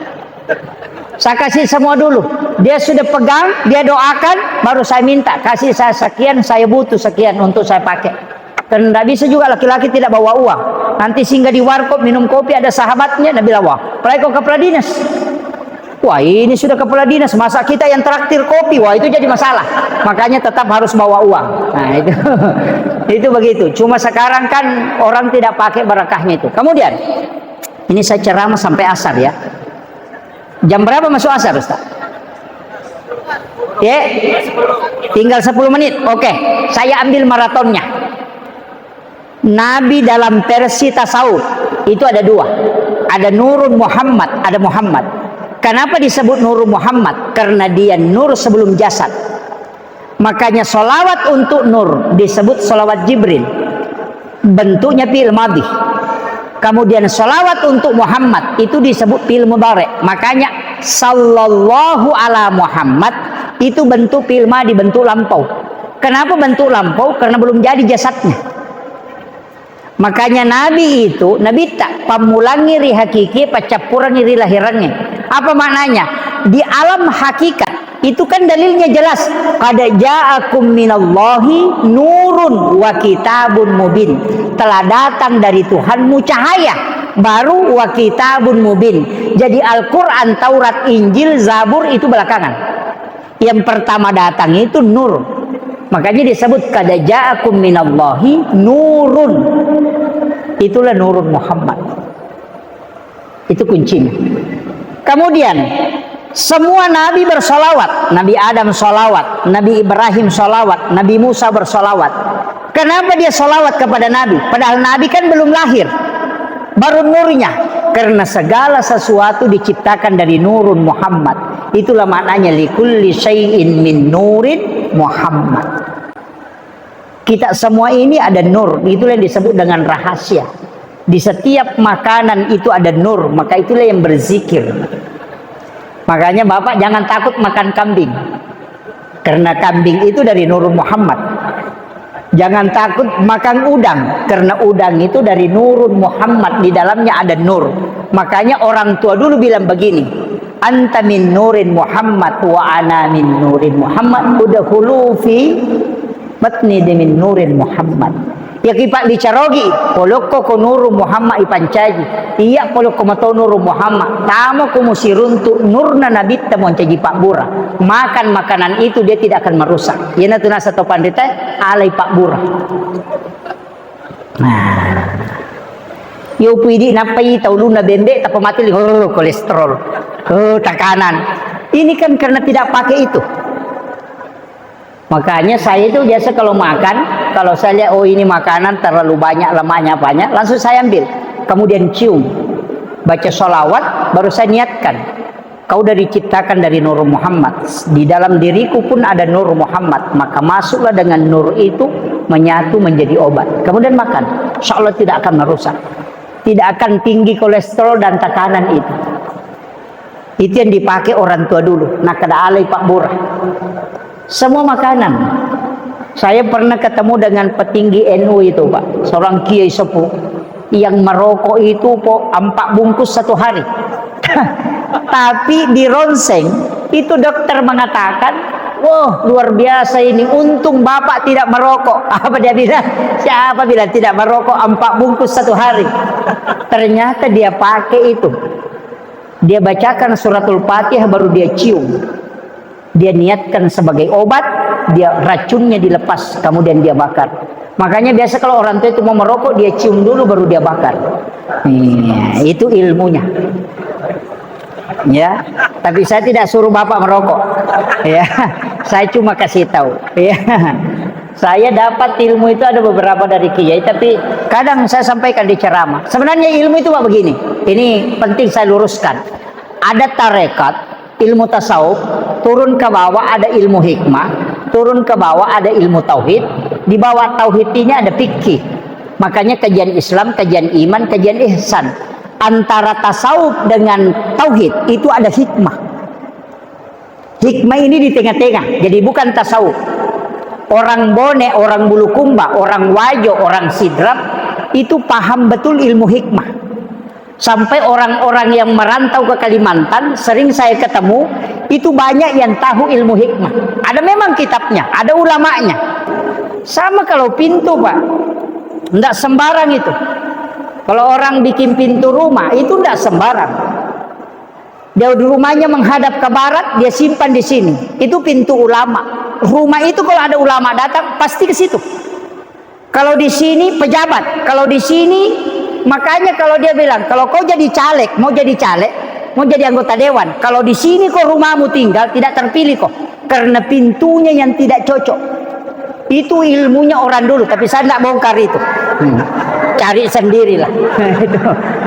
Saya kasih semua dulu. Dia sudah pegang, dia doakan, baru saya minta. Kasih saya sekian, saya butuh sekian untuk saya pakai. Dan tidak bisa juga laki-laki tidak bawa uang. Nanti singgah di warkop minum kopi, ada sahabatnya, Nabi bilang, wah, kau kepala dinas. Wah, ini sudah kepala dinas, masa kita yang traktir kopi, wah itu jadi masalah. Makanya tetap harus bawa uang. Nah itu, itu begitu. Cuma sekarang kan orang tidak pakai barakahnya itu. Kemudian, ini saya ceramah sampai asar ya. Jam berapa masuk asar Ustaz? Ya, tinggal 10 menit. Oke, saya ambil maratonnya. Nabi dalam versi tasawuf itu ada 2. Ada Nurun Muhammad, ada Muhammad. Kenapa disebut Nurun Muhammad? Karena dia nur sebelum jasad. Makanya solawat untuk nur disebut solawat Jibril. Bentuknya fi'il madhi. Kemudian solawat untuk Muhammad itu disebut fi'il mudhari'. Makanya sallallahu ala Muhammad itu bentuk fi'il madhi, bentuk lampau. Kenapa bentuk lampau? Karena belum jadi jasadnya. Makanya Nabi itu, Nabi tak pamulangi ri hakiki, pacapuran ri lahirannya. Apa maknanya? Di alam hakikat Itu kan dalilnya jelas. Qad ja'akum minallahi nurun wa kitabun mubin. Telah datang dari Tuhanmu cahaya, baru wa kitabun mubin. Jadi Al-Quran, Taurat, Injil, Zabur itu belakangan. Yang pertama datang itu nur. Makanya disebut qad ja'akum minallahi nurun. Itulah nurun Muhammad. Itu kuncinya. Kemudian semua nabi bersolawat. Nabi Adam solawat, Nabi Ibrahim solawat, Nabi Musa bersolawat. Kenapa dia solawat kepada nabi? Padahal nabi kan belum lahir, baru nurnya. Karena segala sesuatu diciptakan dari nurun Muhammad. Itulah maknanya likulli syai'in min nurin Muhammad. Kita semua ini ada nur. Itulah yang disebut dengan rahasia. Di setiap makanan itu ada nur. Maka itulah yang berzikir. Makanya Bapak jangan takut makan kambing. Karena kambing itu dari nurun Muhammad. Jangan takut makan udang. Karena udang itu dari nurun Muhammad. Di dalamnya ada nur. Makanya orang tua dulu bilang begini. Anta min nurin Muhammad wa ana min nurin Muhammad. Udhulu fi batni min nurin Muhammad. Ya kipak dicarogi poloko ko nuru Muhammad ipancaji. Iya poloko mato nuru Muhammad. Tamo ko musiruntu nurna nabitta moncaji Pak Bura. Makan makanan itu dia tidak akan merusak. Yana tuna satu pandita alai Pak Bura. Nah. Yo puidi napai tauluna bembe tapi mati kolesterol. Tekanan. Ini kan karena tidak pakai itu. Makanya saya itu biasa kalau makan, kalau saya lihat oh ini makanan terlalu banyak, lemaknya banyak, langsung saya ambil. Kemudian cium, baca sholawat, baru saya niatkan. Kau dari diciptakan dari nur Muhammad. Di dalam diriku pun ada nur Muhammad. Maka masuklah dengan nur itu menyatu menjadi obat. Kemudian makan. Insya Allah tidak akan merusak. Tidak akan tinggi kolesterol dan tekanan itu. Itu yang dipakai orang tua dulu. Nah kada alai Pak Burah. Semua makanan. Saya pernah ketemu dengan petinggi NU itu Pak, seorang kiai sepuh yang merokok itu po 4 bungkus satu hari. Tapi di ronsen itu dokter mengatakan, wah luar biasa ini, untung bapak tidak merokok. Apa dia bilang? Siapa bilang tidak merokok 4 bungkus satu hari? Ternyata dia pakai itu. Dia bacakan suratul Fatihah baru dia cium. Dia niatkan sebagai obat, dia racunnya dilepas, kemudian dia bakar. Makanya biasa kalau orang tua itu mau merokok, dia cium dulu baru dia bakar. Itu ilmunya. Ya, tapi saya tidak suruh bapak merokok. Ya, saya cuma kasih tahu. Ya, saya dapat ilmu itu ada beberapa dari kiai, tapi kadang saya sampaikan di ceramah. Sebenarnya ilmu itu Pak begini. Ini penting saya luruskan. Ada tarekat, ilmu tasawuf, turun ke bawah ada ilmu hikmah, turun ke bawah ada ilmu tauhid, di bawah tauhid ini ada fikih. Makanya kajian Islam, kajian iman, kajian ihsan. Antara tasawuf dengan tauhid itu ada hikmah. Hikmah ini di tengah-tengah, jadi bukan tasawuf. Orang Bone, orang Bulukumba, orang Wajo, orang Sidrap itu paham betul ilmu hikmah. Sampai orang-orang yang merantau ke Kalimantan sering saya ketemu, itu banyak yang tahu ilmu hikmah. Ada memang kitabnya, ada ulamanya. Sama kalau pintu Pak, tidak sembarang itu. Kalau orang bikin pintu rumah itu tidak sembarang. Dia di rumahnya menghadap ke barat, dia simpan di sini. Itu pintu ulama. Rumah itu kalau ada ulama datang pasti ke situ. Kalau di sini pejabat, kalau di sini. Makanya kalau dia bilang, kalau kau jadi caleg, mau jadi anggota dewan, kalau di sini kok rumahmu tinggal, tidak terpilih kok, karena pintunya yang tidak cocok. Itu ilmunya orang dulu, tapi saya tidak bongkar itu. Cari sendirilah.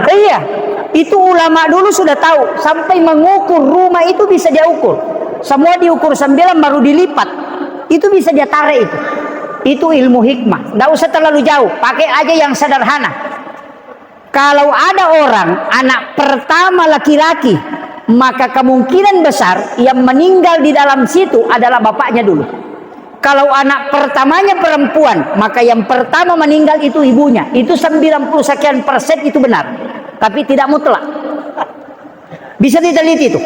Iya, itu ulama dulu sudah tahu, sampai mengukur rumah itu bisa dia ukur. Semua diukur 9 baru dilipat, itu bisa dia tarik itu. Itu ilmu hikmah. Tidak usah terlalu jauh, pakai aja yang sederhana. Kalau ada orang anak pertama laki-laki, maka kemungkinan besar yang meninggal di dalam situ adalah bapaknya dulu. Kalau anak pertamanya perempuan, maka yang pertama meninggal itu ibunya. Itu 90 sekian persen itu benar, tapi tidak mutlak. Bisa diteliti itu.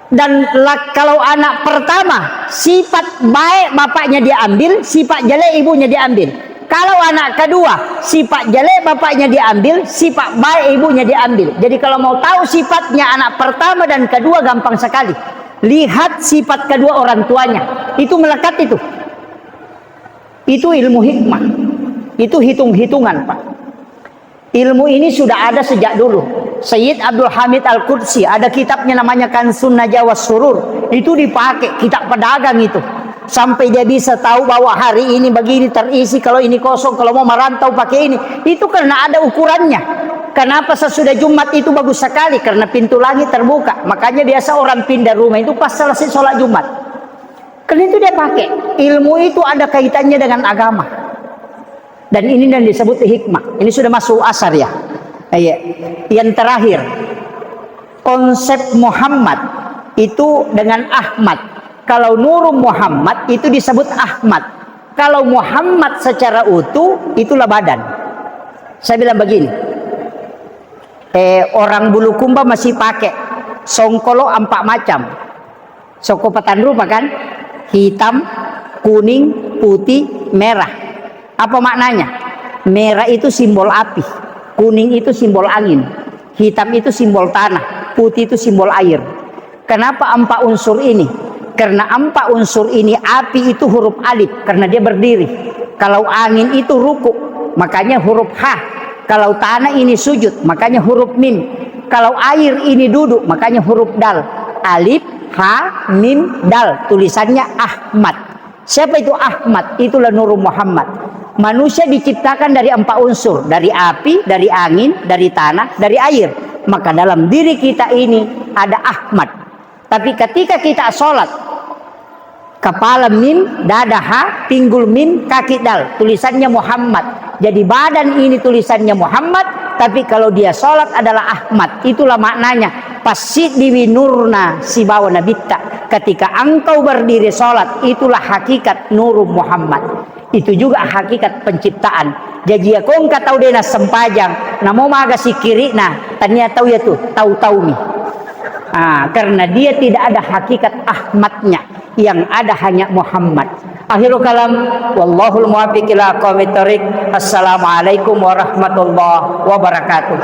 Dan kalau anak pertama sifat baik bapaknya diambil, sifat jelek ibunya diambil. Kalau anak kedua sifat jelek bapaknya diambil, sifat baik ibunya diambil. Jadi kalau mau tahu sifatnya anak pertama dan kedua gampang sekali. Lihat sifat kedua orang tuanya. Itu melekat itu. Itu ilmu hikmah. Itu hitung-hitungan, Pak. Ilmu ini sudah ada sejak dulu. Sayyid Abdul Hamid Al-Qudsi ada kitabnya namanya Kansun Najwa was Surur. Itu dipakai kitab pedagang itu. Sampai dia bisa tahu bahwa hari ini begini terisi, kalau ini kosong, kalau mau merantau pakai ini. Itu karena ada ukurannya. Kenapa sesudah Jumat itu bagus sekali? Karena pintu langit terbuka. Makanya biasa orang pindah rumah itu pas selesai sholat Jumat. Karena itu dia pakai. Ilmu itu ada kaitannya dengan agama. Dan ini yang disebut hikmah. Ini sudah masuk asar ya. Yang terakhir, konsep Muhammad itu dengan Ahmad. Kalau Nur Muhammad itu disebut Ahmad. Kalau Muhammad secara utuh itulah badan. Saya bilang begini, orang Bulukumba masih pakai songkolo 4 macam. Soko Petanrupa kan, hitam, kuning, putih, merah. Apa maknanya? Merah itu simbol api, kuning itu simbol angin, hitam itu simbol tanah, putih itu simbol air. Kenapa 4 unsur ini? Karena 4 unsur ini, api itu huruf alif karena dia berdiri. Kalau angin itu ruku, makanya huruf H. Kalau tanah ini sujud, makanya huruf mim. Kalau air ini duduk, makanya huruf dal. Alif, H, mim, dal. Tulisannya Ahmad. Siapa itu Ahmad? Itulah Nur Muhammad. Manusia diciptakan dari 4 unsur. Dari api, dari angin, dari tanah, dari air. Maka dalam diri kita ini ada Ahmad. Tapi ketika kita sholat, kepala mim, dada ha, pinggul mim, kaki dal. Tulisannya Muhammad. Jadi badan ini tulisannya Muhammad. Tapi kalau dia sholat adalah Ahmad. Itulah maknanya. Pasid diwinurna sibawa nabitta. Ketika engkau berdiri sholat, itulah hakikat Nur Muhammad. Itu juga hakikat penciptaan. Jadi ya kau enggak tahu dena sempajang, namo maga si kiri nah, tanya tahu ya tuh, tahu nih. Karena dia tidak ada hakikat Ahmadnya, yang ada hanya Muhammad. Akhirul kalam, wallahul muwaffiq ila aqwamit thoriq. Assalamualaikum warahmatullahi wabarakatuh.